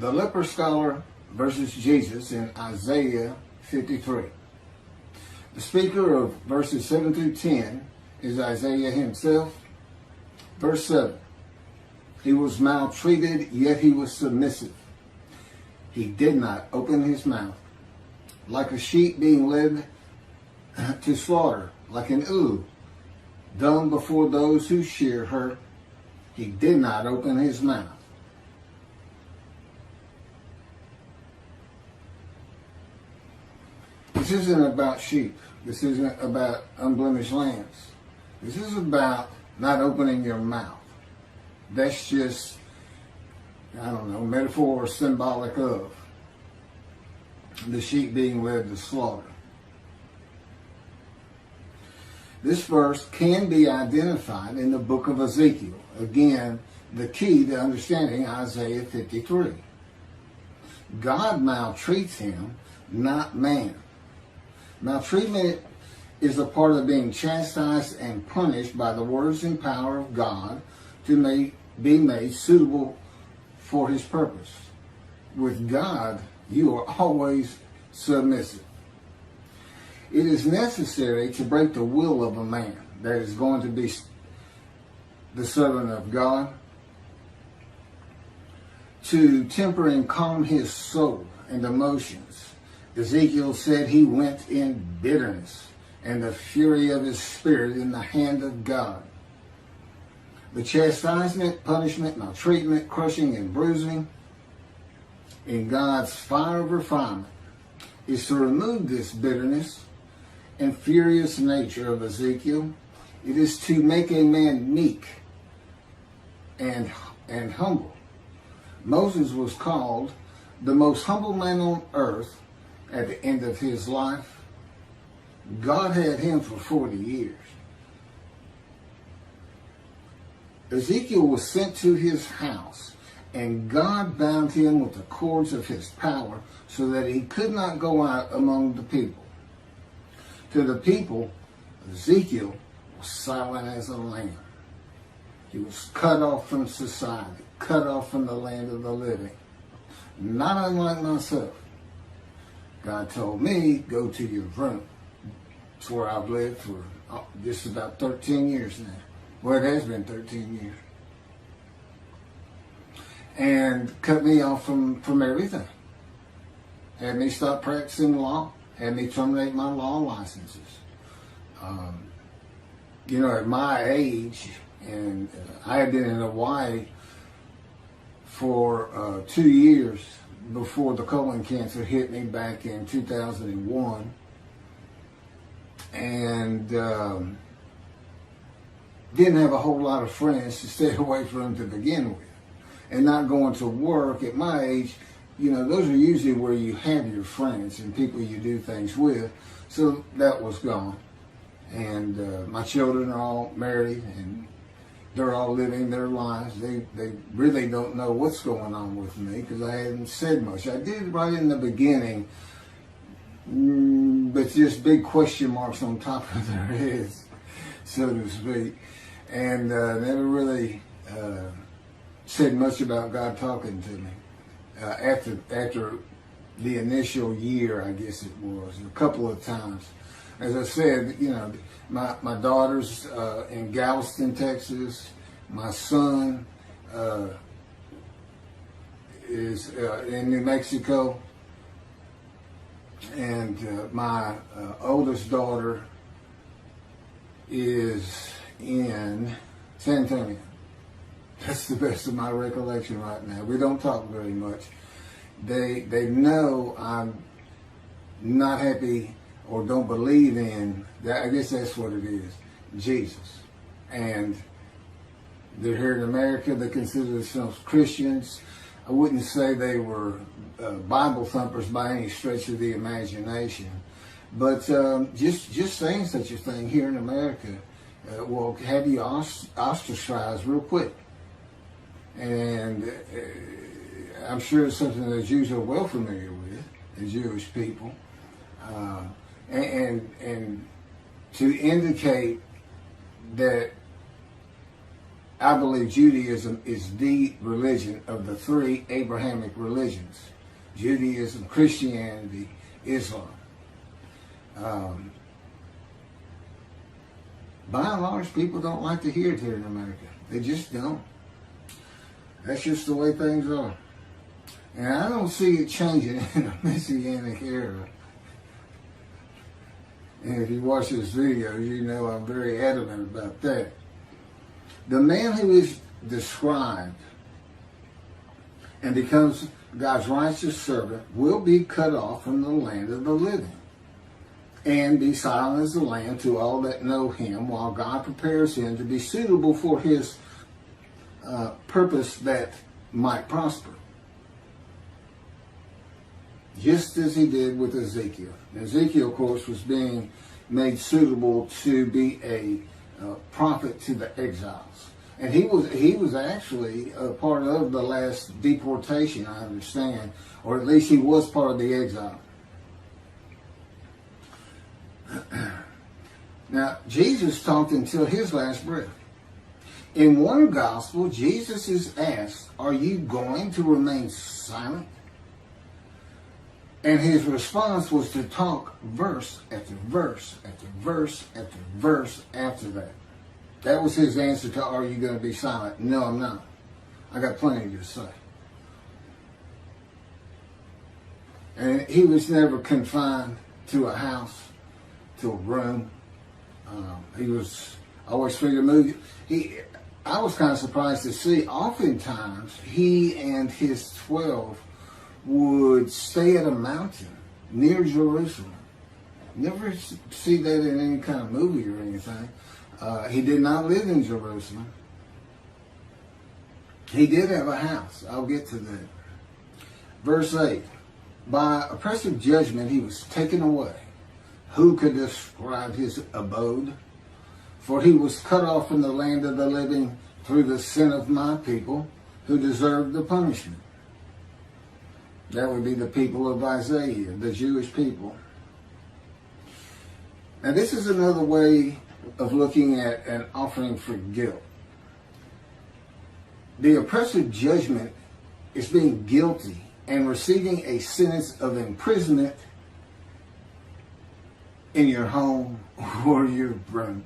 The leper scholar versus Jesus in Isaiah 53. The speaker of verses 7 through 10 is Isaiah himself. Verse 7. He was maltreated, yet he was submissive. He did not open his mouth. Like a sheep being led to slaughter, like an ewe, dumb before those who shear her, he did not open his mouth. This isn't about sheep. This isn't about unblemished lambs. This is about not opening your mouth. That's just, I don't know, metaphor or symbolic of the sheep being led to slaughter. This verse can be identified in the book of Ezekiel. Again, the key to understanding Isaiah 53. God maltreats him, not man. Maltreatment is a part of being chastised and punished by the words and power of God to be made suitable for his purpose. With God, you are always submissive. It is necessary to break the will of a man that is going to be the servant of God, to temper and calm his soul and emotions. Ezekiel said he went in bitterness and the fury of his spirit in the hand of God. The chastisement, punishment, maltreatment, crushing, and bruising in God's fire of refinement is to remove this bitterness and furious nature of Ezekiel. It is to make a man meek and humble. Moses was called the most humble man on earth at the end of his life. God had him for 40 years. Ezekiel was sent to his house, and God bound him with the cords of his power so that he could not go out among the people. To the people, Ezekiel was silent as a lamb. He was cut off from society, cut off from the land of the living. Not unlike myself. God told me, go to your room. It's where I've lived for just about 13 years now. Well, it has been 13 years. And cut me off from everything. Had me stop practicing law. Had me terminate my law licenses. At my age, and I had been in Hawaii for 2 years before the colon cancer hit me back in 2001. And didn't have a whole lot of friends to stay away from to begin with. And not going to work at my age, those are usually where you have your friends and people you do things with. So that was gone. And my children are all married and they're all living their lives. They really don't know what's going on with me because I hadn't said much. I did right in the beginning, but just big question marks on top of their heads, so to speak. And never really said much about God talking to me. After the initial year, I guess it was, a couple of times. As I said, my daughter's in Galveston, Texas. My son is in New Mexico. And my oldest daughter is in San Antonio. That's the best of my recollection right now. We don't talk very much. They know I'm not happy or don't believe in that. I guess that's what it is, Jesus. And they're here in America. They consider themselves Christians. I wouldn't say they were Bible thumpers by any stretch of the imagination, but just saying such a thing here in America will have you ostracized real quick. And I'm sure it's something that Jews are well familiar with, the Jewish people. And to indicate that I believe Judaism is the religion of the three Abrahamic religions: Judaism, Christianity, Islam. By and large, people don't like to hear it here in America. They just don't. That's just the way things are. And I don't see it changing in the Messianic era. And if you watch this video, you know I'm very adamant about that. The man who is described and becomes God's righteous servant will be cut off from the land of the living and be silent as the lamb to all that know him, while God prepares him to be suitable for his purpose that might prosper. Just as he did with Ezekiel. Ezekiel, of course, was being made suitable to be a prophet to the exiles. And he was actually a part of the last deportation, I understand, or at least he was part of the exile. Now, Jesus talked until his last breath. In one gospel, Jesus is asked, "Are you going to remain silent?" And his response was to talk verse after verse after verse after verse after that. That was his answer to, "Are you going to be silent?" "No, I'm not. I got plenty to say." And he was never confined to a house, to a room. He was always free to move. I was kind of surprised to see, oftentimes, he and his 12 would stay at a mountain near Jerusalem. Never see that in any kind of movie or anything. He did not live in Jerusalem. He did have a house. I'll get to that. Verse 8. By oppressive judgment he was taken away. Who could describe his abode? For he was cut off from the land of the living through the sin of my people, who deserved the punishment. That would be the people of Isaiah, the Jewish people. Now this is another way of looking at an offering for guilt. The oppressive judgment is being guilty and receiving a sentence of imprisonment in your home or your room.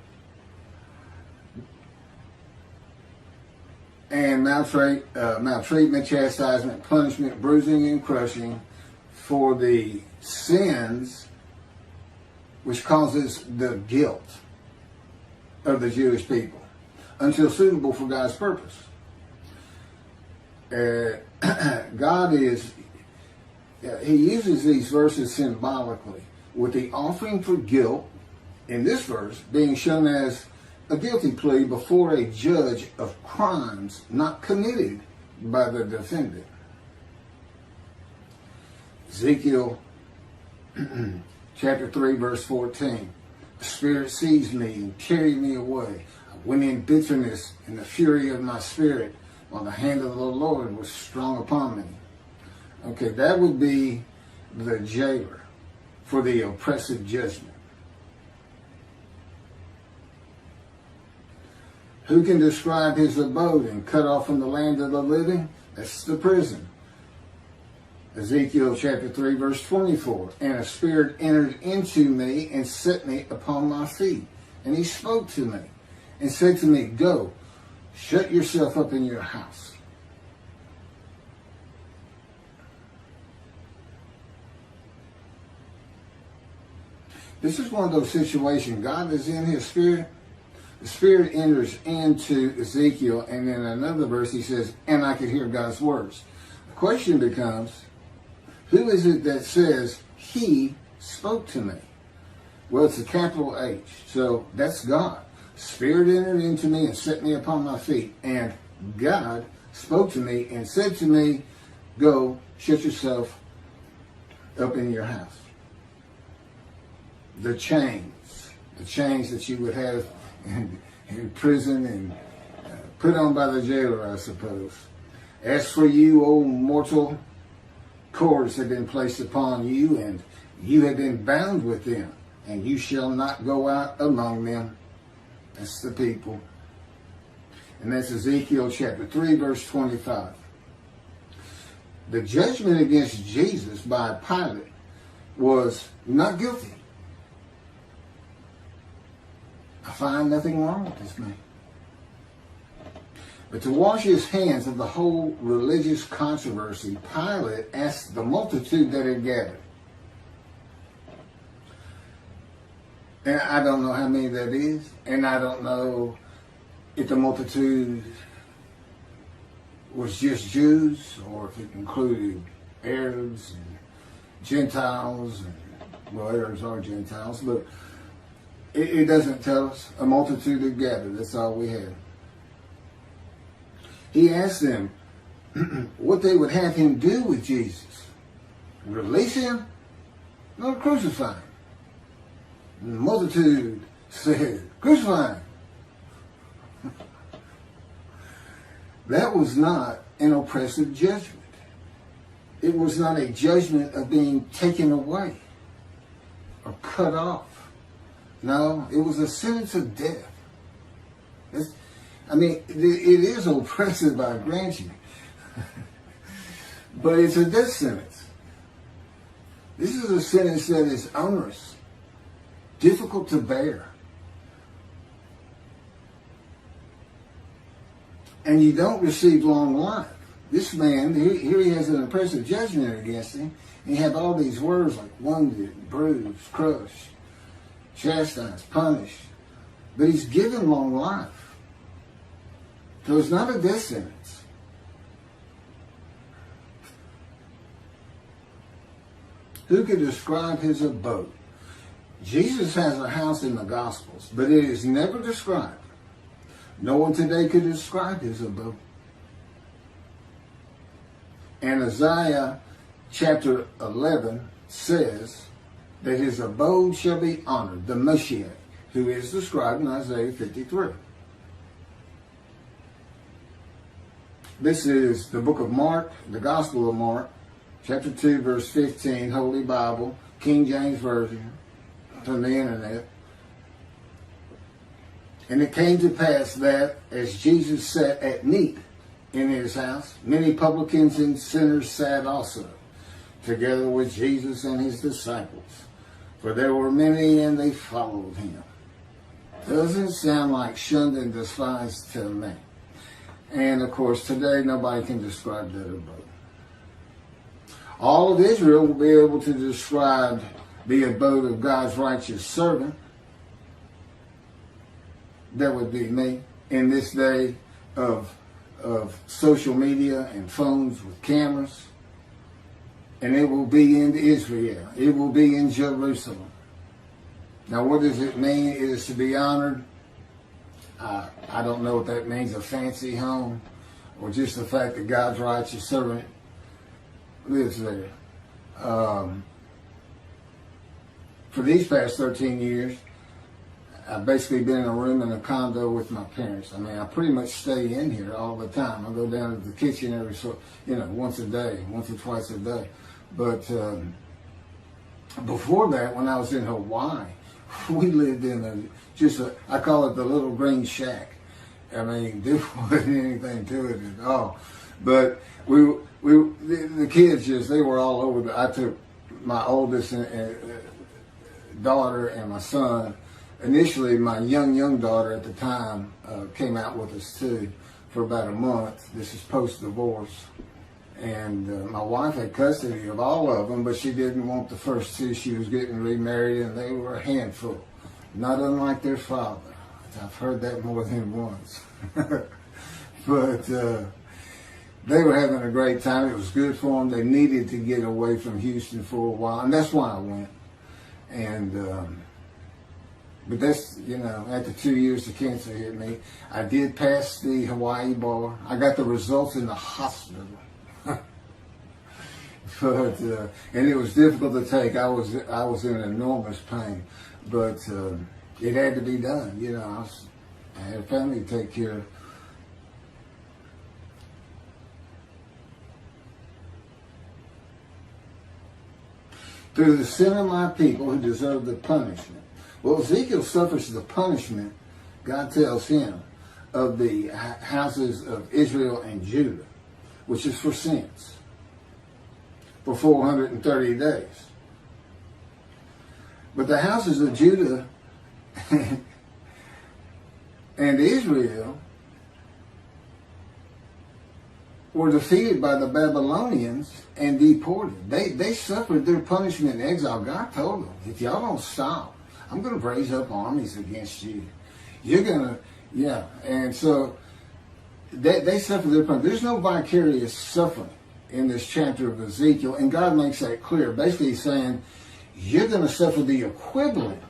And maltreatment, chastisement, punishment, bruising, and crushing for the sins which causes the guilt of the Jewish people until suitable for God's purpose. God is, he uses these verses symbolically, with the offering for guilt in this verse being shown as a guilty plea before a judge of crimes not committed by the defendant. Ezekiel chapter 3 verse 14. The Spirit seized me and carried me away. I went in bitterness in the fury of my spirit, while the hand of the Lord was strong upon me. Okay, that would be the jailer for the oppressive judgment. Who can describe his abode and cut off from the land of the living? That's the prison. Ezekiel chapter 3 verse 24. And a spirit entered into me and set me upon my feet. And he spoke to me and said to me, "Go, shut yourself up in your house." This is one of those situations. God is in his spirit. The Spirit enters into Ezekiel, and in another verse he says, "And I could hear God's words." The question becomes, who is it that says, "He spoke to me"? Well, it's a capital H, so that's God. Spirit entered into me and set me upon my feet, and God spoke to me and said to me, "Go, shut yourself up in your house." The chains that you would have in prison and put on by the jailer, I suppose. As for you, O mortal, cords have been placed upon you, and you have been bound with them, and you shall not go out among them. That's the people. And that's Ezekiel chapter 3, verse 25. The judgment against Jesus by Pilate was not guilty. I find nothing wrong with this man. But to wash his hands of the whole religious controversy, Pilate asked the multitude that had gathered. And I don't know how many that is, and I don't know if the multitude was just Jews or if it included Arabs and Gentiles, and, well, Arabs are Gentiles, but it doesn't tell us. A multitude had gathered, that's all we had. He asked them what they would have him do with Jesus. Release him? No, crucify him. And the multitude said, crucify him. That was not an oppressive judgment. It was not a judgment of being taken away or cut off. No, it was a sentence of death. It is oppressive, I grant you. But it's a death sentence. This is a sentence that is onerous, difficult to bear. And you don't receive long life. This man, here he has an oppressive judgment against him. And he had all these words like wounded, bruised, crushed, chastised, punished. But he's given long life. So it's not a death sentence. Who could describe his abode? Jesus has a house in the Gospels, but it is never described. No one today could describe his abode. And Isaiah chapter 11 says that his abode shall be honored, the Moshiach, who is described in Isaiah 53. This is the book of Mark, the Gospel of Mark, chapter 2, verse 15, Holy Bible, King James Version, from the internet. And it came to pass that as Jesus sat at meat in his house, many publicans and sinners sat also, together with Jesus and his disciples. For there were many and they followed him. Doesn't sound like shunned and despised to me. And of course, today nobody can describe that abode. All of Israel will be able to describe the abode of God's righteous servant. That would be me in this day of social media and phones with cameras. And it will be in Israel. It will be in Jerusalem. Now, what does it mean? It is to be honored. I don't know what that means, a fancy home, or just the fact that God's righteous servant lives there. For these past 13 years, I've basically been in a room in a condo with my parents. I pretty much stay in here all the time. I go down to the kitchen once a day, once or twice a day. But before that, when I was in Hawaii, we lived in I call it the little green shack. There wasn't anything to it at all. But the kids they were all over. I took my oldest daughter and my son. Initially, my young daughter at the time came out with us too for about a month. This is post-divorce. And my wife had custody of all of them, but she didn't want the first two. She was getting remarried, and they were a handful, not unlike their father. I've heard that more than once. But they were having a great time. It was good for them. They needed to get away from Houston for a while, and that's why I went. And but that's, after 2 years the cancer hit me. I did pass the Hawaii bar. I got the results in the hospital. But and it was difficult to take. I was in enormous pain, but it had to be done. I had a family to take care of. Through the sin of my people who deserve the punishment. Well, Ezekiel suffers the punishment. God tells him of the houses of Israel and Judah, which is for sins, for 430 days. But the houses of Judah and Israel were defeated by the Babylonians and deported. They suffered their punishment in exile. God told them, if y'all don't stop, I'm going to raise up armies against you. You're going to, yeah. And so they suffered their punishment. There's no vicarious suffering in this chapter of Ezekiel, and God makes that clear. Basically, he's saying, you're going to suffer the equivalent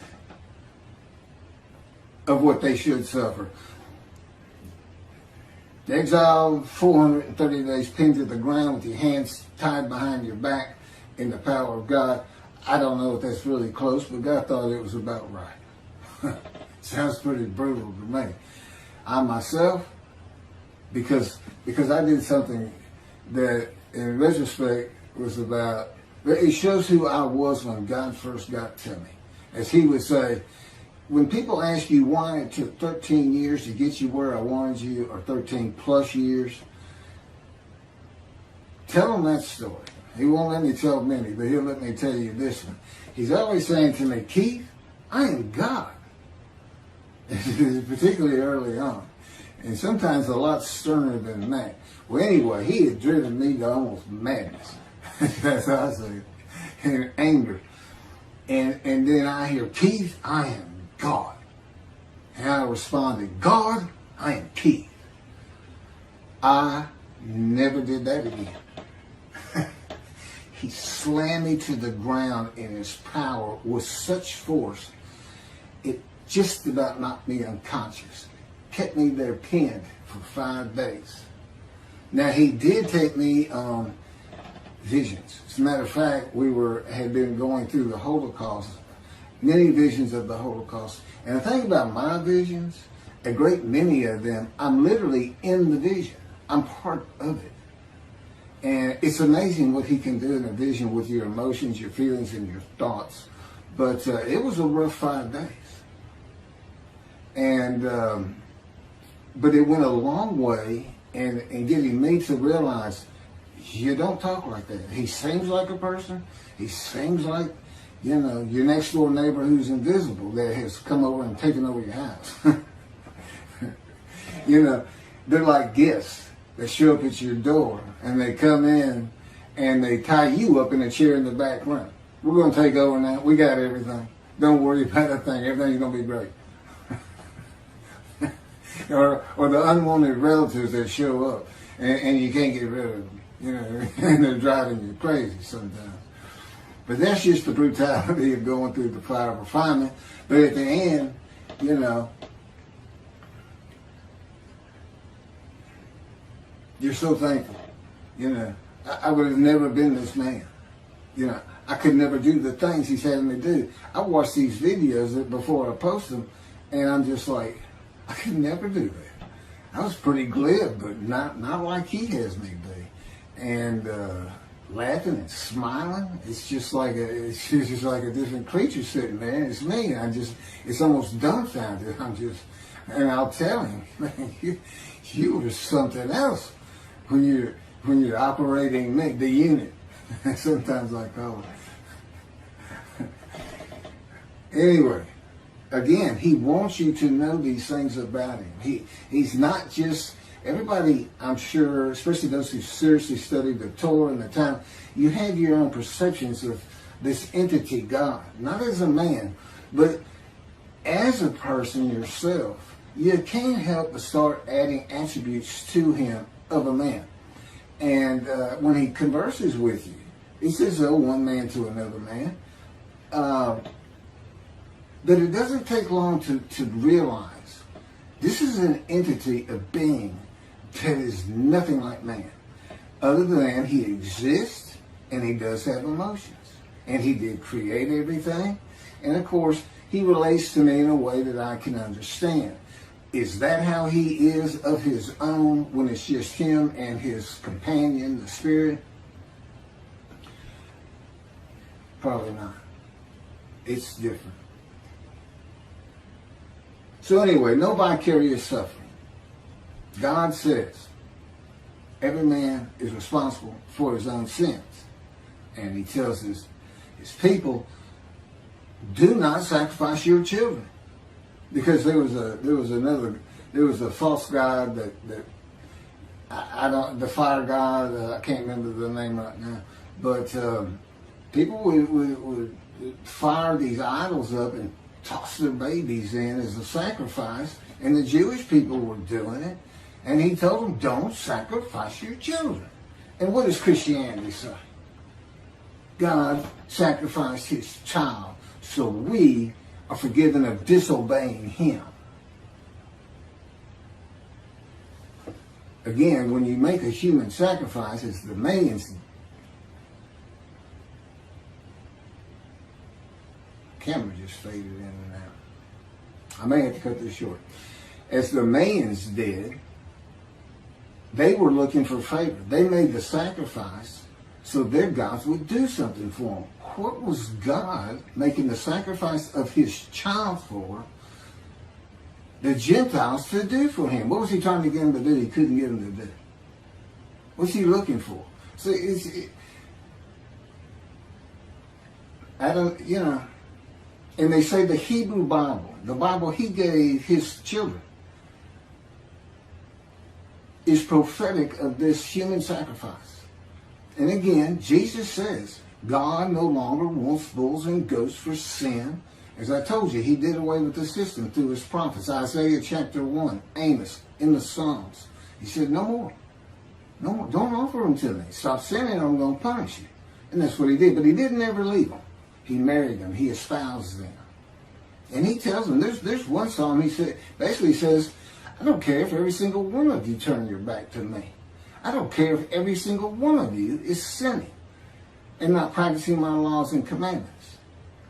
of what they should suffer. Exiled 430 days, pinned to the ground with your hands tied behind your back in the power of God. I don't know if that's really close, but God thought it was about right. Sounds pretty brutal to me. I myself, because I did something that in retrospect was about, it shows who I was when God first got to me. As he would say, when people ask you why it took 13 years to get you where I wanted you, or 13 plus years, tell them that story. He won't let me tell many, but he'll let me tell you this one. He's always saying to me, Keith, I am God. Particularly early on. And sometimes a lot sterner than that. Well, anyway, he had driven me to almost madness. That's how I say it. And anger. And then I hear, Keith, I am God. And I responded, God, I am Keith. I never did that again. He slammed me to the ground in his power with such force, it just about knocked me unconscious. Kept me there pinned for 5 days. Now, he did take me on visions. As a matter of fact, had been going through the Holocaust, many visions of the Holocaust. And the thing about my visions, a great many of them, I'm literally in the vision. I'm part of it. And it's amazing what he can do in a vision with your emotions, your feelings, and your thoughts. But it was a rough 5 days. And but it went a long way in getting me to realize, you don't talk like that. He seems like a person. He seems like, your next door neighbor who's invisible that has come over and taken over your house. They're like guests that show up at your door, and they come in and they tie you up in a chair in the back room. We're going to take over now. We got everything. Don't worry about a thing. Everything's going to be great. or the unwanted relatives that show up and you can't get rid of them. And they're driving you crazy sometimes. But that's just the brutality of going through the fire of refinement. But at the end, you're so thankful. I would have never been this man. I could never do the things he's having me do. I watch these videos before I post them, and I'm just like, I could never do that. I was pretty glib, but not like he has me be. And laughing and smiling, it's just like a different creature sitting there, and it's me. And it's almost dumbfounded. And I'll tell him, man, you were something else when you're operating the unit. Sometimes I call it. Anyway, again, he wants you to know these things about him. He's not just, everybody, I'm sure, especially those who seriously study the Torah and the time, you have your own perceptions of this entity, God. Not as a man, but as a person yourself. You can't help but start adding attributes to him of a man. And when he converses with you, he says, one man to another man. But it doesn't take long to realize this is an entity, a being that is nothing like man. Other than he exists and he does have emotions. And he did create everything. And of course, he relates to me in a way that I can understand. Is that how he is of his own when it's just him and his companion, the spirit? Probably not. It's different. So anyway, no vicarious suffering. God says every man is responsible for his own sins. And he tells his people, do not sacrifice your children. Because there was a false god that the fire god, I can't remember the name right now, but people would fire these idols up and toss their babies in as a sacrifice, and the Jewish people were doing it, and he told them, don't sacrifice your children. And what does Christianity say? God sacrificed his child so we are forgiven of disobeying him. Again, when you make a human sacrifice, it's the man's. Camera just faded in and out. I may have to cut this short. As the Mayans did, they were looking for favor. They made the sacrifice so their gods would do something for them. What was God making the sacrifice of his child for the Gentiles to do for him? What was he trying to get them to do he couldn't get them to do? What's he looking for? So and they say the Hebrew Bible, the Bible he gave his children, is prophetic of this human sacrifice. And again, Jesus says, God no longer wants bulls and goats for sin. As I told you, he did away with the system through his prophets. Isaiah chapter 1, Amos, in the Psalms. He said, no more. No more. Don't offer them to me. Stop sinning or I'm going to punish you. And that's what he did. But he didn't ever leave them. He married them. He espoused them. And he tells them, there's one psalm he basically says, I don't care if every single one of you turn your back to me. I don't care if every single one of you is sinning and not practicing my laws and commandments.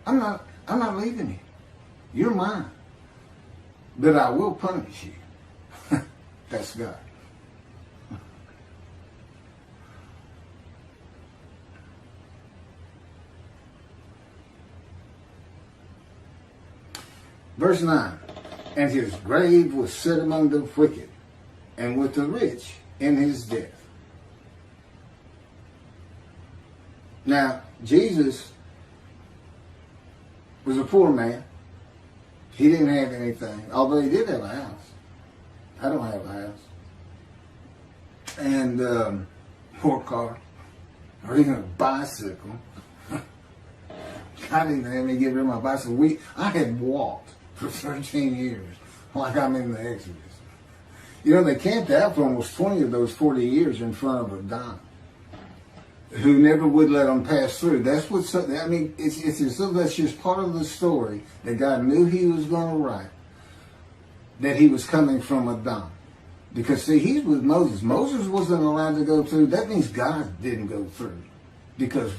I'm not leaving you. You're mine. But I will punish you. That's God. Verse 9. And his grave was set among the wicked, and with the rich in his death. Now, Jesus was a poor man. He didn't have anything, although he did have a house. I don't have a house. And or car, or even a bicycle. I didn't have any get rid of my bicycle. I had walked for 13 years, like I'm in the Exodus. You know, they camped out for almost 20 of those 40 years in front of a Don who never would let them pass through. That's what's, I mean, it's as though that's just part of the story that God knew he was going to write, that he was coming from a Don. Because, see, he's with Moses. Moses wasn't allowed to go through. That means God didn't go through. Because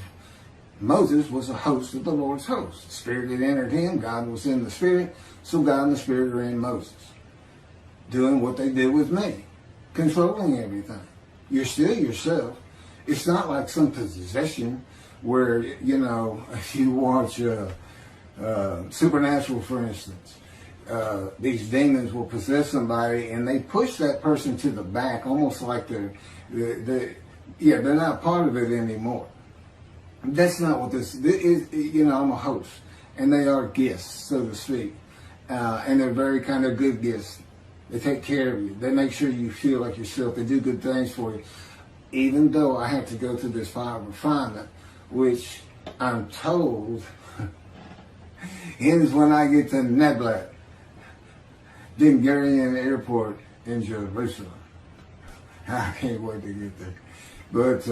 Moses was a host of the Lord's host. The Spirit had entered him. God was in the Spirit. So God and the Spirit are in Moses. Doing what they did with me. Controlling everything. You're still yourself. It's not like some possession where, you know, if you watch Supernatural, for instance, these demons will possess somebody and they push that person to the back, almost like they're not part of it anymore. That's not what this is. You know, I'm a host, and they are guests, so to speak, and they're very kind of good guests. They take care of you. They make sure you feel like yourself. They do good things for you. Even though I have to go through this fire of refinement, which I'm told ends when I get to Neblat, then Garian Airport in Jerusalem. I can't wait to get there. But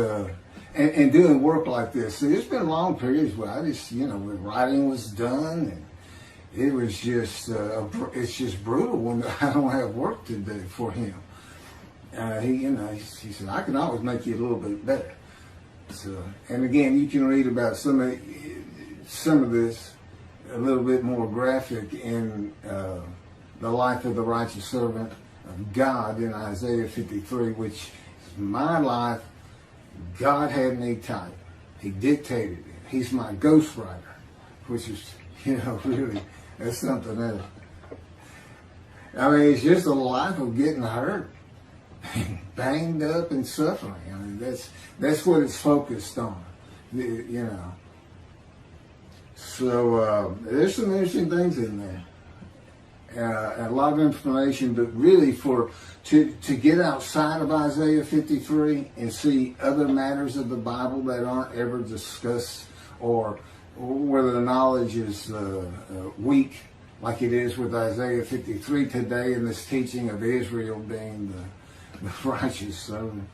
and doing work like this, see, there's been long periods where I just, you know, when writing was done, and it was just it's just brutal when I don't have work to do for him. He said, I can always make you a little bit better. So, and again, you can read about some of this a little bit more graphic in the life of the righteous servant of God in Isaiah 53, which is my life. God had me tight. He dictated it. He's my ghostwriter, which is, you know, really, that's something else. I mean, it's just a life of getting hurt. banged up and suffering. I mean, that's what it's focused on, you know. So there's some interesting things in there. A lot of information, but really to get outside of Isaiah 53 and see other matters of the Bible that aren't ever discussed, or whether the knowledge is weak, like it is with Isaiah 53 today in this teaching of Israel being the righteous servant.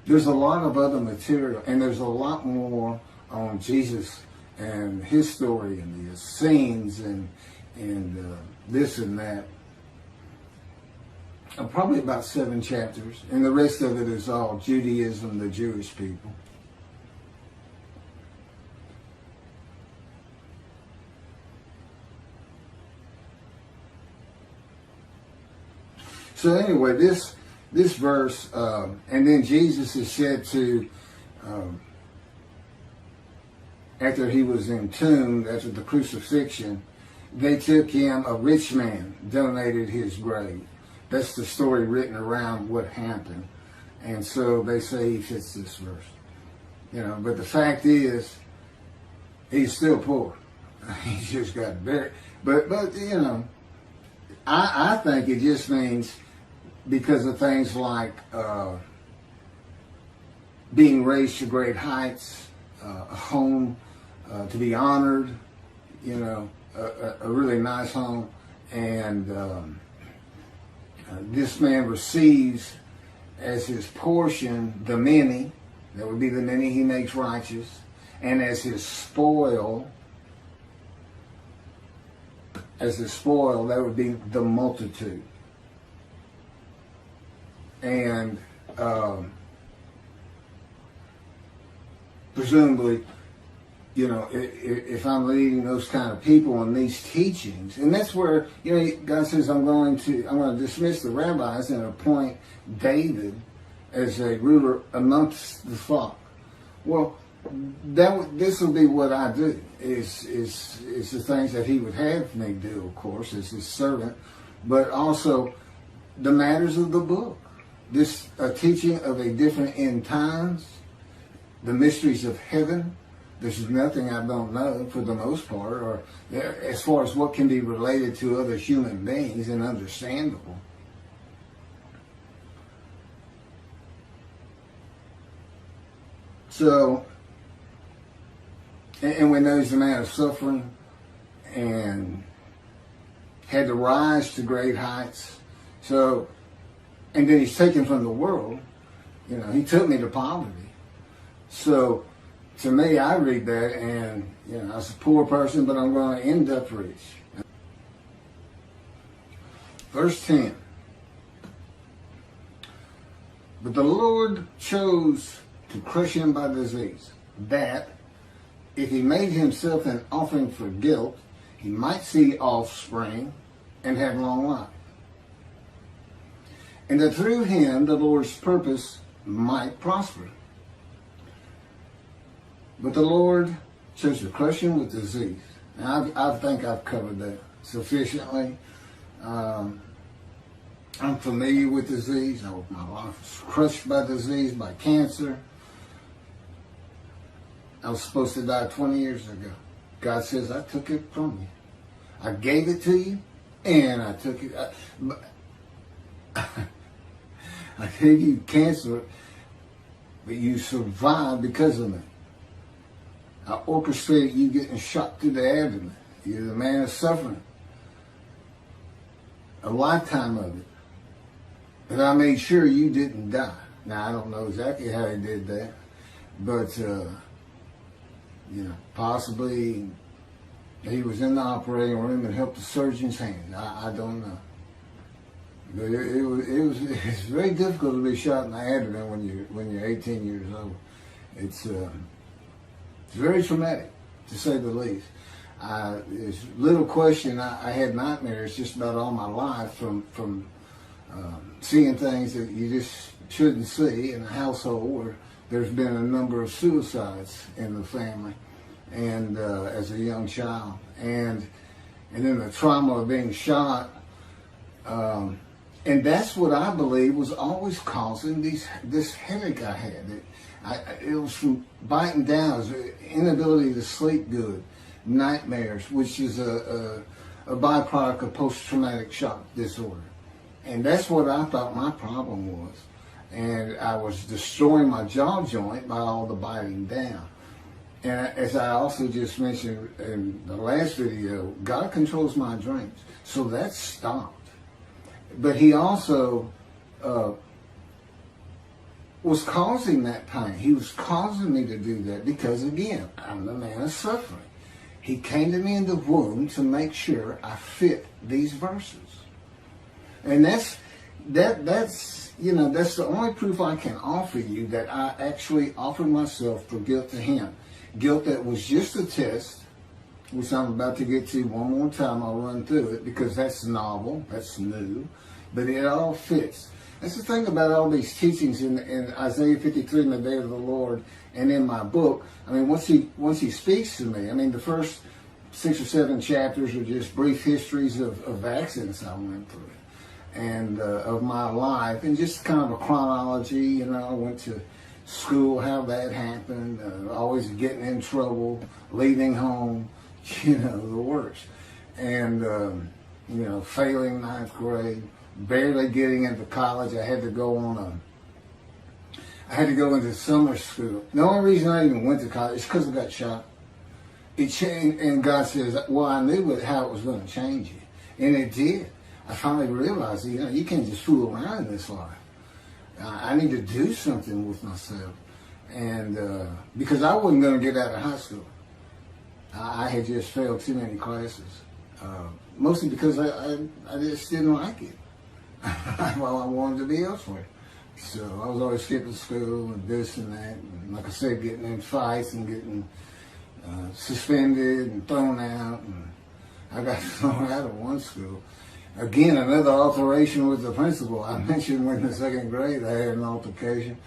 There's a lot of other material, and there's a lot more on Jesus and his story and the Essenes and this and that. Probably about 7 chapters, and the rest of it is all Judaism, the Jewish people. So anyway, this verse, and then Jesus is said to, after he was entombed, after the crucifixion, they took him, a rich man donated his grave. That's the story written around what happened. And so they say he fits this verse. You know, but the fact is, he's still poor. He's just got buried. But you know, I think it just means because of things like being raised to great heights, a home to be honored, you know, a really nice home, and this man receives as his portion the many, that would be the many he makes righteous, and as his spoil, that would be the multitude. And presumably, you know, if I'm leading those kind of people in these teachings, and that's where, you know, God says, I'm going to dismiss the rabbis and appoint David as a ruler amongst the flock. Well, this will be what I do, is the things that he would have me do, of course, as his servant, but also the matters of the book. This teaching of a different end times, the mysteries of heaven. There's nothing I don't know for the most part, or as far as what can be related to other human beings and understandable. So, and we know he's a man of suffering and had to rise to great heights. So, and then he's taken from the world. You know, he took me to poverty. So, to me, I read that, and, you know, I was a poor person, but I'm going to end up rich. Verse 10. But the Lord chose to crush him by disease, that if he made himself an offering for guilt, he might see offspring and have long life. And that through him the Lord's purpose might prosper. But the Lord chose to crush him with disease. Now, I think I've covered that sufficiently. I'm familiar with disease. My life was crushed by disease, by cancer. I was supposed to die 20 years ago. God says, I took it from you. I gave it to you, and I took it. I gave you cancer, but you survived because of me. I orchestrated you getting shot through the abdomen. You're the man of suffering. A lifetime of it. And I made sure you didn't die. Now, I don't know exactly how he did that, but, you know, possibly he was in the operating room and helped the surgeon's hand. I don't know. But it was very difficult to be shot in the abdomen when you're 18 years old. It's very traumatic, to say the least. There's little question. I had nightmares just about all my life from seeing things that you just shouldn't see in a household where there's been a number of suicides in the family, and as a young child, and then the trauma of being shot. And that's what I believe was always causing this headache I had. It was from biting down, it was inability to sleep good, nightmares, which is a byproduct of post-traumatic shock disorder. And that's what I thought my problem was. And I was destroying my jaw joint by all the biting down. And as I also just mentioned in the last video, God controls my dreams. So that stopped. But he also was causing that pain. He was causing me to do that because, again, I'm the man of suffering. He came to me in the womb to make sure I fit these verses. And that's the only proof I can offer you that I actually offered myself for guilt to him. Guilt that was just a test, which I'm about to get to one more time. I'll run through it because that's novel, that's new, but it all fits. That's the thing about all these teachings in Isaiah 53 in the day of the Lord and in my book. I mean, once he speaks to me, I mean, the first 6 or 7 chapters are just brief histories of accidents I went through and of my life, and just kind of a chronology. I went to school, how that happened, always getting in trouble, leaving home, the worst. And, failing 9th grade, barely getting into college. I had to go into summer school. The only reason I even went to college is because I got shot. It changed, and God says, well, I knew how it was going to change you. And it did. I finally realized, you can't just fool around in this life. I need to do something with myself. And because I wasn't going to get out of high school. I had just failed too many classes. Mostly because I just didn't like it. Well, I wanted to be elsewhere. So I was always skipping school and this and that. And like I said, getting in fights and getting suspended and thrown out. And I got thrown out of one school. Again, another alteration with the principal. I mentioned when in the 2nd grade I had an altercation.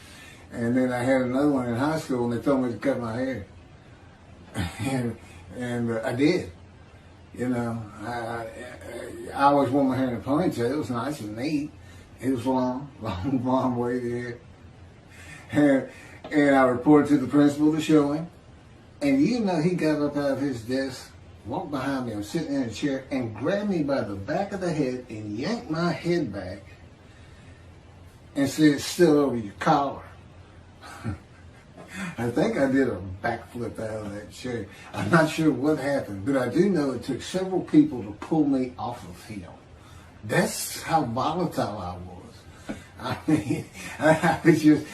And then I had another one in high school and they told me to cut my hair. And I did. I always wore my hair in a ponytail. It was nice and neat. It was long blonde wavy hair. And I reported to the principal to show him. And he got up out of his desk, walked behind me, I'm sitting in a chair, and grabbed me by the back of the head and yanked my head back and said, "It's still over your collar." I think I did a backflip out of that chair. I'm not sure what happened, but I do know it took several people to pull me off of him. That's how volatile I was. I mean, I was just,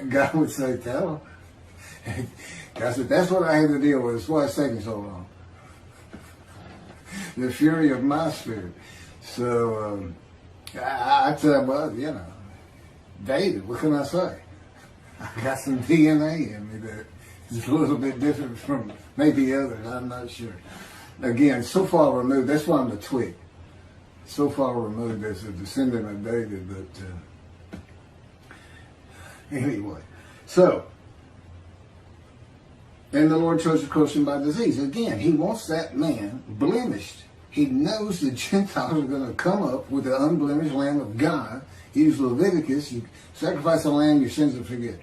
God would say, "Tell him." God said, "That's what I had to deal with. That's why it's taking so long." The fury of my spirit. So, I tell you, well, David, what can I say? I got some DNA in me that is a little bit different from maybe others. I'm not sure. Again, so far removed. That's why I'm the twig. So far removed as a descendant of David. But anyway, so, and the Lord chose to curse him by disease. Again, he wants that man blemished. He knows the Gentiles are going to come up with the unblemished Lamb of God. He used Leviticus. You sacrifice a lamb, your sins are forgiven.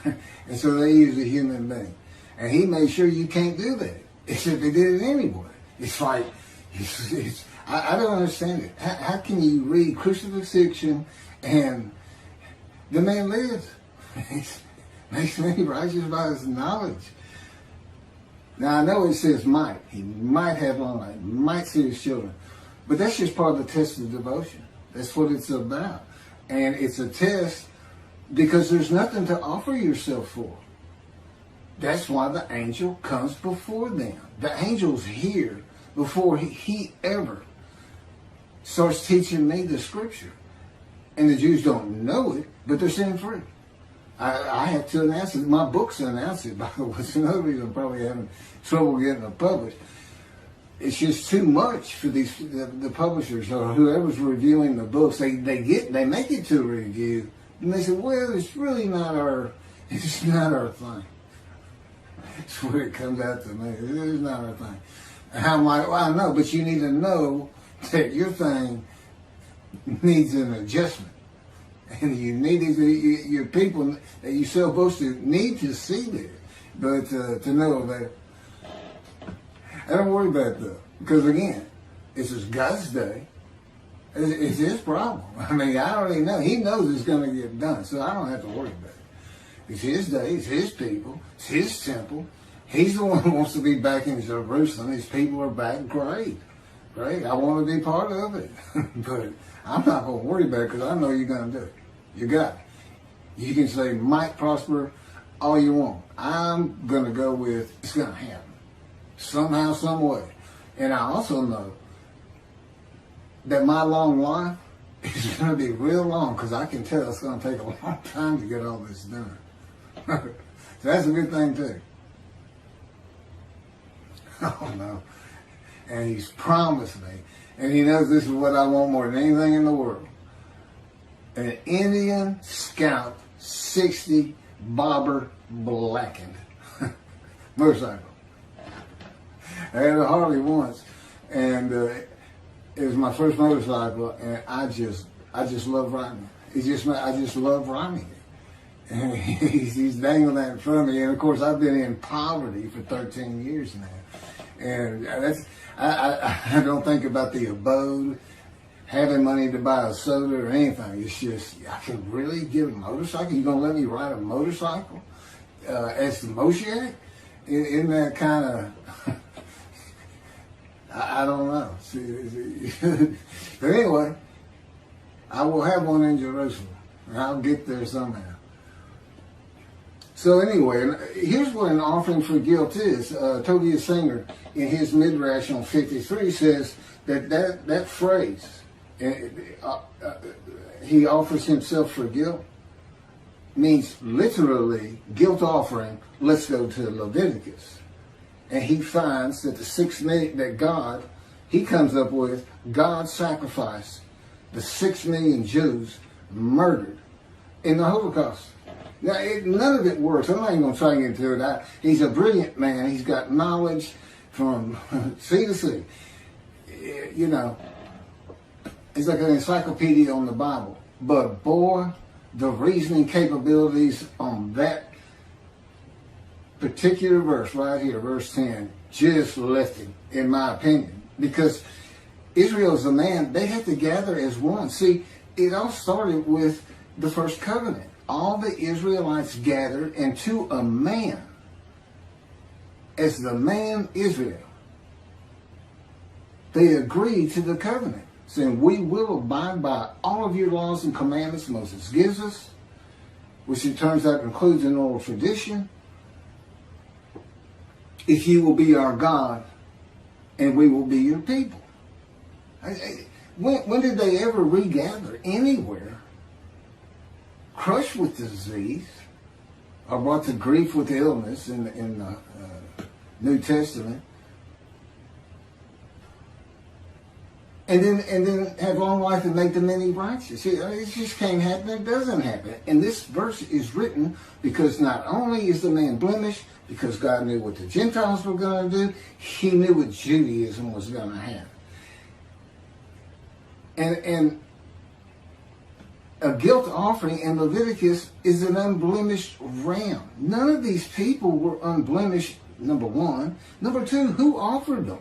And so they used a human being. And he made sure you can't do that. Except they did it anyway. It's like, I don't understand it. How can you read crucifixion and the man lives? Makes me righteous by his knowledge. Now, I know it says might. He might have long life, might see his children. But that's just part of the test of devotion. That's what it's about. And it's a test because there's nothing to offer yourself for. That's why the angel comes before them. The angel's here before he ever starts teaching me the scripture. And the Jews don't know it, but they're sin free. I have to announce it. My books announce it, by the way. It's another reason I'm probably having trouble getting it published. It's just too much for the publishers or whoever's reviewing the books. They make it to a review, and they say, "Well, it's really not our thing." That's where it comes out to me. It is not our thing. And I'm like, well, I know, but you need to know that your thing needs an adjustment. And you need your people that you're supposed to need to see this. But to know that, I don't worry about that. Because again, this is God's day. It's his problem. I mean, I already know. He knows it's going to get done. So I don't have to worry about it. It's his day. It's his people. It's his temple. He's the one who wants to be back in Jerusalem. His people are back. Great. Great. I want to be part of it. But I'm not going to worry about it because I know you're going to do it. You got it. You can say, might prosper all you want. I'm going to go with, it's going to happen. Somehow, some way. And I also know that my long life is going to be real long because I can tell it's going to take a long time to get all this done. So that's a good thing too. Oh no. And he's promised me, and he knows this is what I want more than anything in the world. An Indian Scout 60 bobber blackened motorcycle. I had a Harley once, and it was my first motorcycle, and I just love riding it. I just love riding it. And he's dangling that in front of me, and of course I've been in poverty for 13 years now, and I don't think about the abode, having money to buy a soda or anything. It's just, I can really get a motorcycle? You gonna let me ride a motorcycle as the Moshiach? Isn't that kind of, I don't know. But anyway, I will have one in Jerusalem, and I'll get there somehow. So anyway, here's what an offering for guilt is. Tobiah Singer, in his Midrash on 53, says that phrase, he offers himself for guilt, means literally guilt offering. Let's go to Leviticus. And he finds that the 6 million that God, he comes up with, God sacrificed the 6 million Jews murdered in the Holocaust. Now, none of it works. I'm not even going to try to get into it. He's a brilliant man. He's got knowledge from sea to sea. You know, he's like an encyclopedia on the Bible. But boy, the reasoning capabilities on that particular verse right here, verse 10, just left him, in my opinion. Because Israel's a man, they had to gather as one. See, it all started with the first covenant. All the Israelites gathered, and to a man, as the man Israel, they agreed to the covenant, saying, we will abide by all of your laws and commandments Moses gives us, which it turns out includes an oral tradition, if you will be our God, and we will be your people. When did they ever regather anywhere? Crushed with disease, or brought to grief with illness in the New Testament, and then have long life and make the many righteous. It just can't happen. It doesn't happen. And this verse is written because not only is the man blemished, because God knew what the Gentiles were going to do, he knew what Judaism was going to have. And a guilt offering in Leviticus is an unblemished ram. None of these people were unblemished, number one. Number two, who offered them?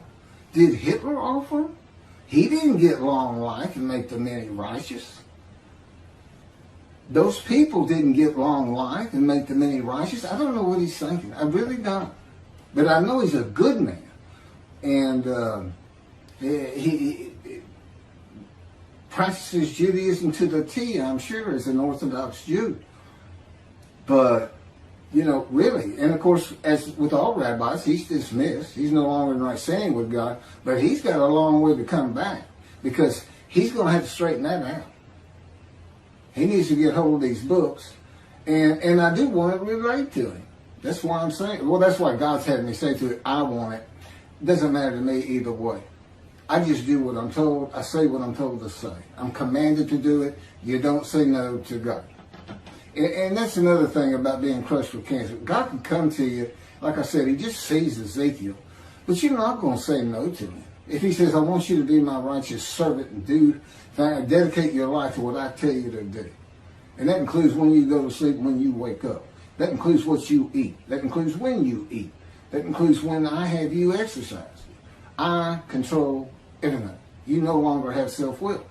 Did Hitler offer them? He didn't get long life and make the many righteous. Those people didn't get long life and make the many righteous. I don't know what he's thinking. I really don't. But I know he's a good man. And he practices Judaism to the T, I'm sure, as an Orthodox Jew. But, you know, really, and of course, as with all rabbis, he's dismissed. He's no longer in right standing with God, but he's got a long way to come back because he's going to have to straighten that out. He needs to get hold of these books, and I do want to relate to him. That's why I'm saying, well, that's why God's had me say to it, I want it. Doesn't matter to me either way. I just do what I'm told. I say what I'm told to say. I'm commanded to do it. You don't say no to God. And that's another thing about being crushed with cancer. God can come to you, like I said, he just sees Ezekiel. But you're not going to say no to him. If he says, I want you to be my righteous servant and dedicate your life to what I tell you to do. And that includes when you go to sleep, when you wake up. That includes what you eat. That includes when you eat. That includes when I have you exercise. I control everything. You no longer have self-will.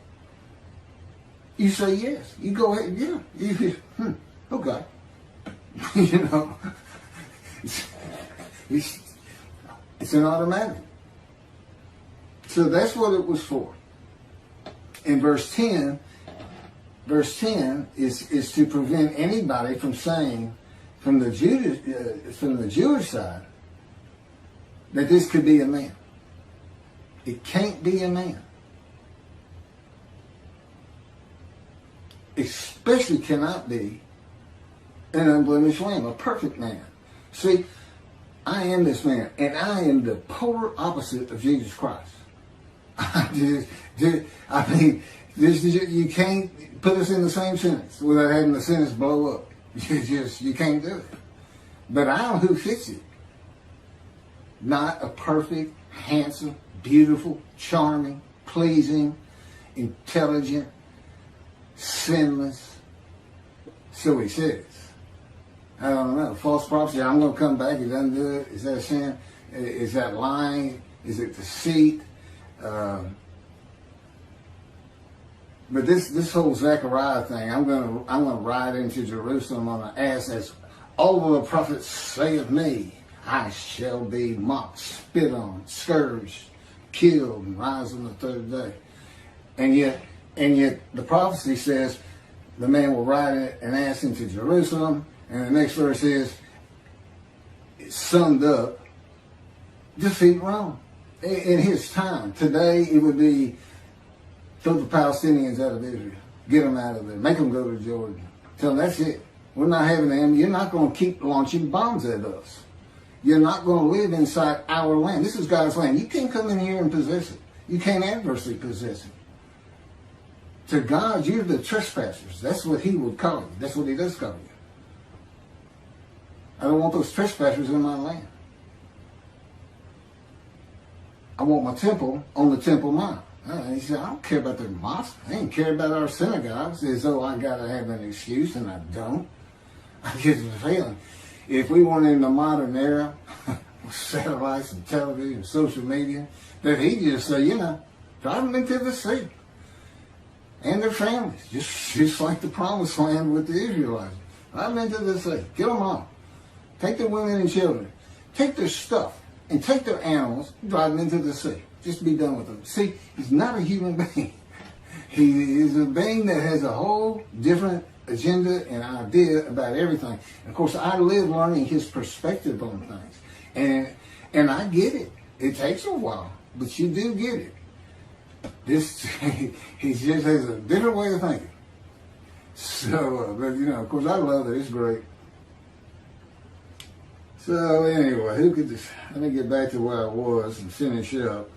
You say yes. You go ahead, yeah. Okay. You know, it's an automatic. So that's what it was for. In verse 10 is to prevent anybody from saying, from the Jewish side, that this could be a man. It can't be a man. Especially cannot be an unblemished lamb, a perfect man. See, I am this man, and I am the polar opposite of Jesus Christ. You can't put us in the same sentence without having the sentence blow up. You can't do it. But I am who fits it. Not a perfect, handsome, beautiful, charming, pleasing, intelligent, sinless. So he says. I don't know. False prophecy, I'm going to come back. He doesn't do it. Is that sin? Is that lying? Is it deceit? But this whole Zechariah thing, I'm gonna ride into Jerusalem on an ass as all the prophets say of me, I shall be mocked, spit on, scourged, killed, and rise on the third day. And yet the prophecy says the man will ride an ass into Jerusalem, and the next verse is, it's summed up, defeat Rome. In his time, today it would be throw the Palestinians out of Israel, get them out of there, make them go to Jordan. Tell them that's it. We're not having them. You're not going to keep launching bombs at us. You're not going to live inside our land. This is God's land. You can't come in here and possess it. You can't adversely possess it. To God, you're the trespassers. That's what he would call you. That's what he does call you. I don't want those trespassers in my land. I want my temple on the Temple Mount. He said, I don't care about their mosque. I ain't care about our synagogues as though I got to have an excuse, and I don't. I get the feeling. If we weren't in the modern era with satellites and television and social media, that he'd just say, drive them into the sea. And their families, just like the promised land with the Israelites. Drive them into the sea. Kill them all. Take their women and children. Take their stuff and take their animals and drive them into the sea. Just be done with them. See, he's not a human being. He is a being that has a whole different agenda and idea about everything. And of course, I live learning his perspective on things. And I get it. It takes a while, but you do get it. He just has a different way of thinking. So, but of course, I love it. It's great. So anyway, let me get back to where I was and finish up.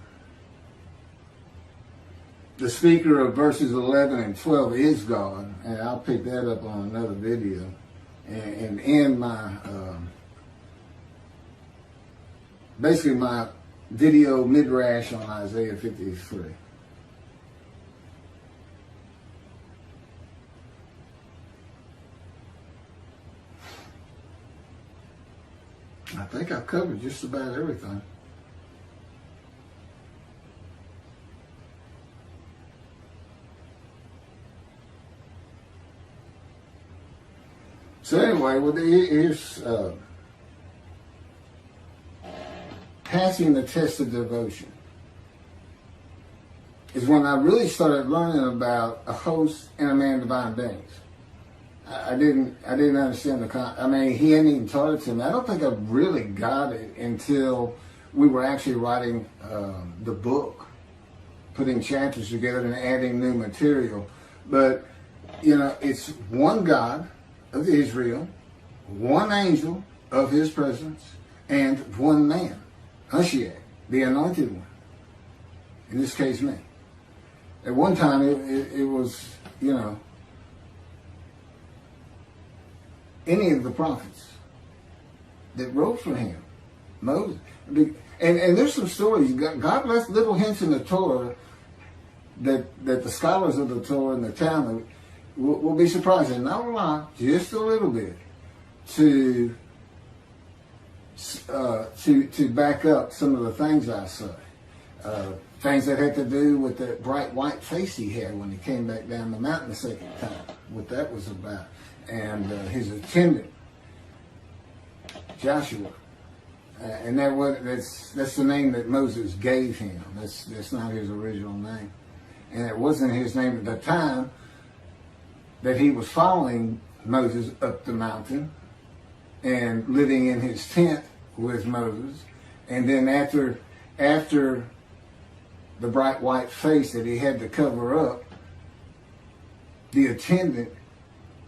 The speaker of verses 11 and 12 is God, and I'll pick that up on another video and end my, basically my video midrash on Isaiah 53. I think I've covered just about everything. So anyway, here's passing the test of devotion is when I really started learning about a host and a man divine beings. I didn't understand he hadn't even taught it to me. I don't think I really got it until we were actually writing the book, putting chapters together and adding new material. But, it's one God of Israel, one angel of his presence, and one man, Moshiach, the anointed one. In this case, me. At one time, it was, any of the prophets that wrote for him Moses. And there's some stories. God left little hints in the Torah that the scholars of the Torah and the Talmud will be surprised, and not a lot, just a little bit, to back up some of the things I say. Things that had to do with the bright white face he had when he came back down the mountain the second time, what that was about. And his attendant, Joshua. And that's the name that Moses gave him. That's not his original name. And it wasn't his name at the time that he was following Moses up the mountain and living in his tent with Moses. And then after the bright white face that he had to cover up, the attendant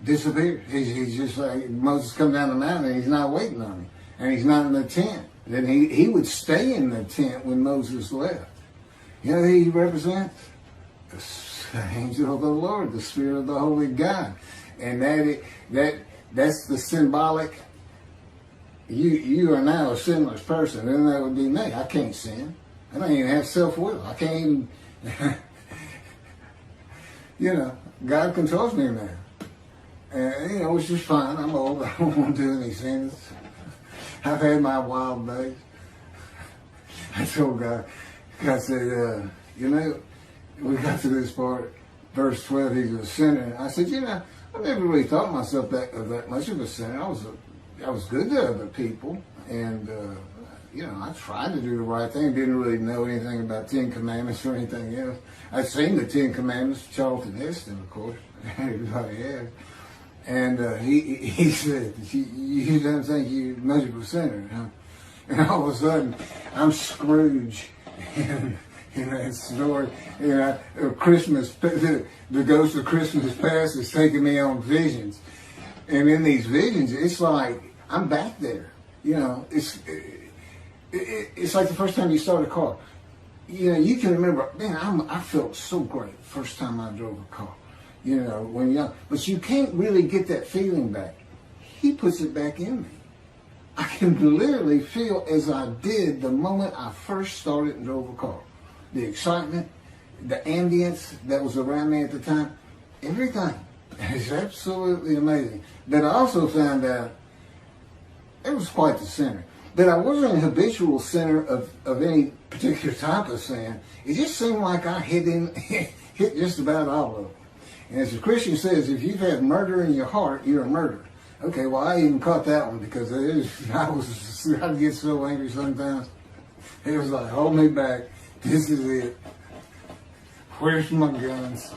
disappeared. He's just like, Moses come down the mountain and he's not waiting on him. And he's not in the tent. Then he would stay in the tent when Moses left. You know who he represents? The angel of the Lord, the Spirit of the Holy God. And that's the symbolic, you are now a sinless person, and that would be me. I can't sin. I don't even have self-will. I can't even, God controls me now. And, which is fine. I'm old. I don't want to do any sins. I've had my wild days. I told God said, we got to this part, verse 12, he's a sinner. I said, I never really thought myself that much of a sinner. I was good to other people, and I tried to do the right thing. Didn't really know anything about 10 Commandments or anything else. I'd seen the 10 Commandments, Charlton Heston, of course. Everybody has. And he said, you don't think you're much of a sinner, huh? And all of a sudden, I'm Scrooge in that story. Christmas, the ghost of Christmas past is taking me on visions. And in these visions, it's like, I'm back there. It's like the first time you start a car. You can remember, man, I felt so great the first time I drove a car. When young. But you can't really get that feeling back. He puts it back in me. I can literally feel as I did the moment I first started and drove a car. The excitement, the ambience that was around me at the time, everything. It's absolutely amazing. But I also found out it was quite the sinner. But I wasn't a habitual sinner of any particular type of sin. It just seemed like I hit just about all of them. And as the Christian says, if you've had murder in your heart, you're a murderer. Okay, well, I even caught that one because I'd get so angry sometimes. It was like, hold me back. This is it. Where's my guns?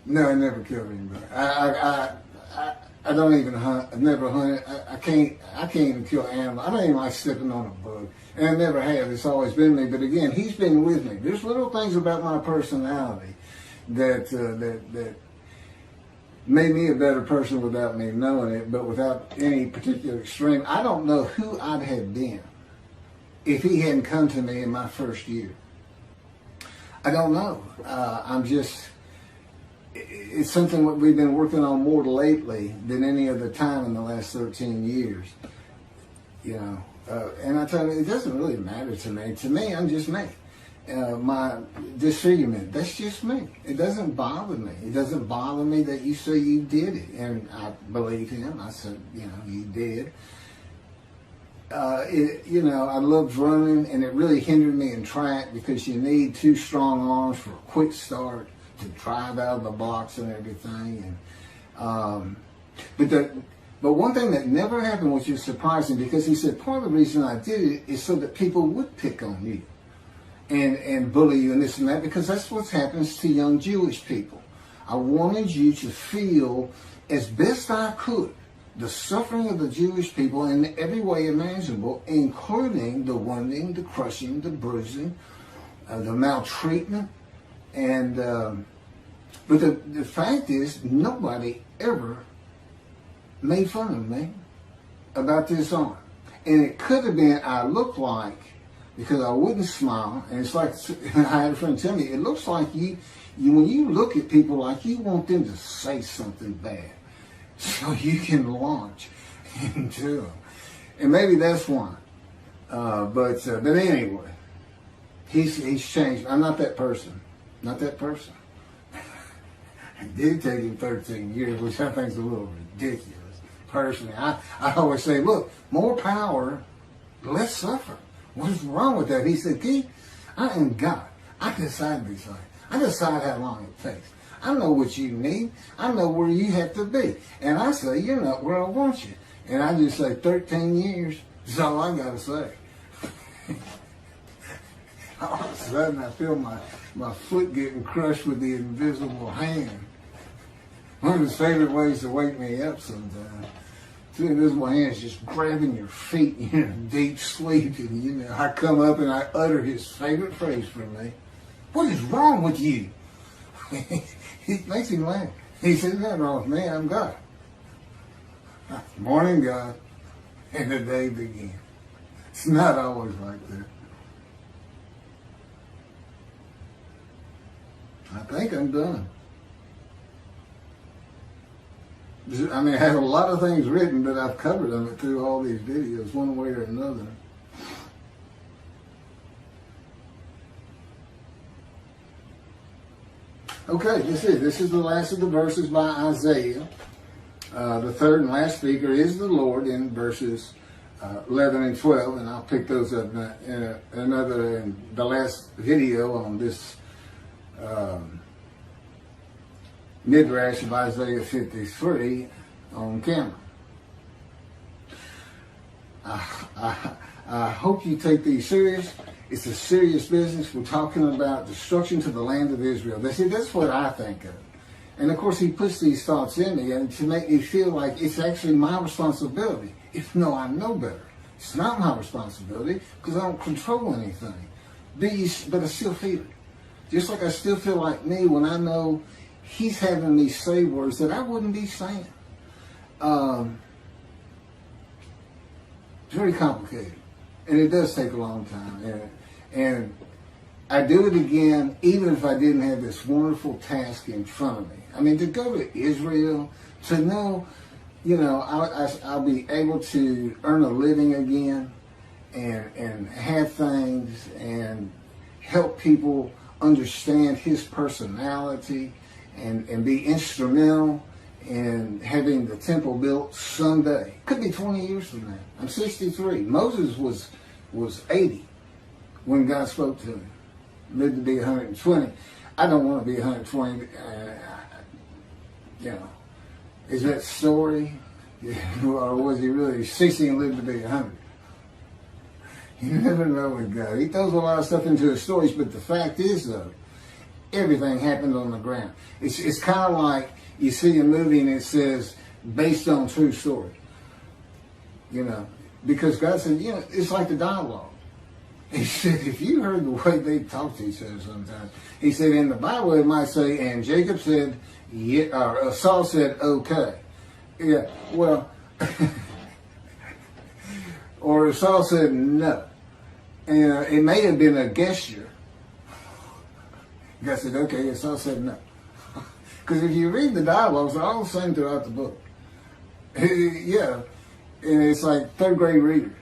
No, I never killed anybody. I don't even hunt. I've never hunted. I can't even kill animals. I don't even like stepping on a bug. And I never have. It's always been me. But again, he's been with me. There's little things about my personality that made me a better person without me knowing it, but without any particular extreme. I don't know who I'd have been if he hadn't come to me in my first year. I don't know. It's something that we've been working on more lately than any other time in the last 13 years. And I tell you, it doesn't really matter to me. To me, I'm just me. My disfigurement, that's just me. It doesn't bother me. It doesn't bother me that you say you did it. And I believe him. I said, you did. I loved running, and it really hindered me in track because you need 2 strong arms for a quick start to drive out of the blocks and everything. And but one thing that never happened, which is surprising, because he said part of the reason I did it is so that people would pick on you and bully you and this and that, because that's what happens to young Jewish people. I wanted you to feel as best I could the suffering of the Jewish people in every way imaginable, including the wounding, the crushing, the bruising, the maltreatment. And but the fact is, nobody ever made fun of me about this arm. And it could have been I looked like, because I wouldn't smile, and it's like, I had a friend tell me, it looks like you when you look at people, like you want them to say something bad so you can launch into them. And maybe that's why. But anyway, he's changed. I'm not that person. Not that person. It did take him 13 years, which I think is a little ridiculous. Personally, I always say, look, more power, less suffering. What's wrong with that? He said, Keith, I am God. I decide these things. I decide how long it takes. I know what you need. I know where you have to be. And I say, you're not where I want you. And I just say 13 years. That's all I got to say. All of a sudden, I feel my foot getting crushed with the invisible hand. One of his favorite ways to wake me up sometimes. Two invisible hands just grabbing your feet, you're in deep sleep, and I come up and I utter his favorite phrase for me. What is wrong with you? It makes him laugh. He says, nothing wrong with me, I'm God. Morning, God, and the day begins. It's not always like that. I think I'm done. I mean, I have a lot of things written, but I've covered them through all these videos, one way or another. Okay, this is the last of the verses by Isaiah. The third and last speaker is the Lord in verses 11 and 12, and I'll pick those up in the last video on this midrash of Isaiah 53 on camera. I hope you take these serious. It's a serious business. We're talking about destruction to the land of Israel. That's what I think of. And of course, he puts these thoughts in me and to make me feel like it's actually my responsibility. If no, I know better. It's not my responsibility because I don't control anything. But I still feel it. Just like I still feel like me when I know he's having me say words that I wouldn't be saying. It's very complicated. And it does take a long time. And I do it again, even if I didn't have this wonderful task in front of me. I mean, to go to Israel, to know, I'll be able to earn a living again and have things and help people understand his personality and be instrumental in having the temple built someday. Could be 20 years from now. I'm 63. Moses was 80 when God spoke to him. Lived to be 120. I don't want to be 120. Is that story? Or was he really 60 and lived to be 100? You never know with God. He throws a lot of stuff into his stories, but the fact is, though, everything happened on the ground. It's kind of like you see a movie and it says, based on true story. Because God said, it's like the dialogue. He said, if you heard the way they talk to each other sometimes, he said, in the Bible it might say, and Jacob said, yeah, or Saul said, okay. Yeah, well, or Saul said, no. And it may have been a gesture. God said, okay, and Saul said, no. Because if you read the dialogues, they're all the same throughout the book. Yeah, and it's like third grade reader.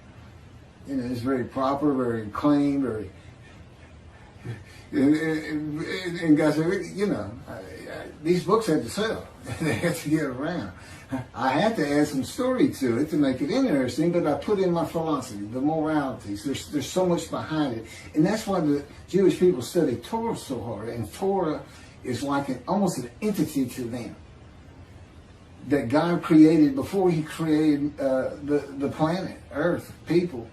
It's very proper, very clean, very. And God said, these books have to sell. They have to get around. I had to add some story to it to make it interesting, but I put in my philosophy, the moralities. There's so much behind it. And that's why the Jewish people study Torah so hard. And Torah is like almost an entity to them that God created before he created the planet, Earth, people.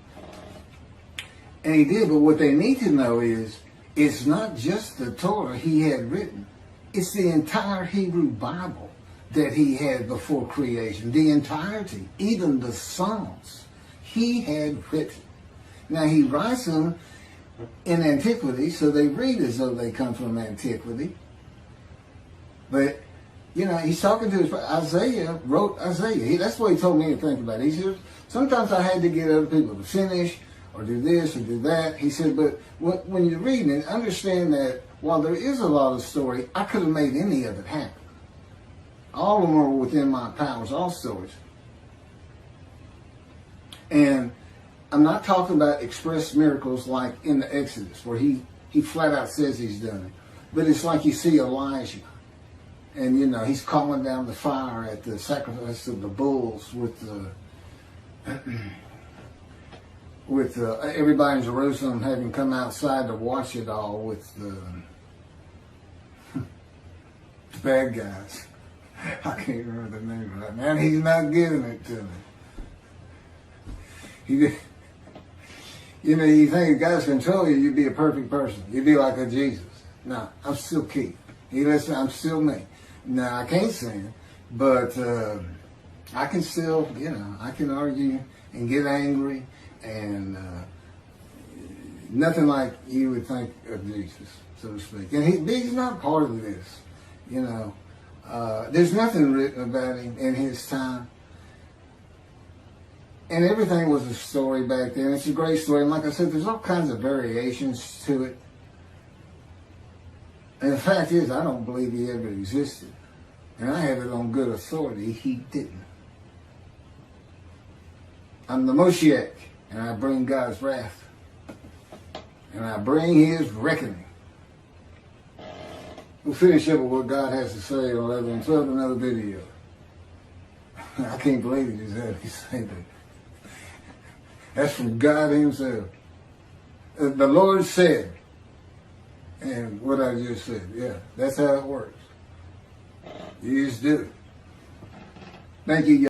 And he did, but what they need to know is it's not just the Torah he had written. It's the entire Hebrew Bible that he had before creation. The entirety, even the Psalms, he had written. Now he writes them in antiquity, so they read as though they come from antiquity. But, he's talking to Isaiah, wrote Isaiah. That's what he told me to think about. He said, sometimes I had to get other people to finish or do this or do that. He said, but when you're reading it, understand that while there is a lot of story, I could have made any of it happen. All of them are within my powers, all stories. And I'm not talking about express miracles like in the Exodus, where he flat out says he's done it. But it's like you see Elijah, and he's calling down the fire at the sacrifice of the bulls with everybody in Jerusalem having come outside to watch it all with the bad guys. I can't remember the name right now. He's not giving it to me. You think if God's control you, you'd be a perfect person. You'd be like a Jesus. No, I'm still Keith. I'm still me. Now, I can't sin, but I can still, I can argue and get angry and nothing like you would think of Jesus, so to speak. And he's not part of this, There's nothing written about him in his time. And everything was a story back then. It's a great story. And like I said, there's all kinds of variations to it. And the fact is, I don't believe he ever existed. And I have it on good authority, he didn't. I'm the Moshiach, and I bring God's wrath. And I bring his reckoning. We'll finish up with what God has to say on 11 and 12 in another video. I can't believe he just had me say that. That's from God himself. The Lord said, and what I just said, yeah, that's how it works. You just do it. Thank you, guys.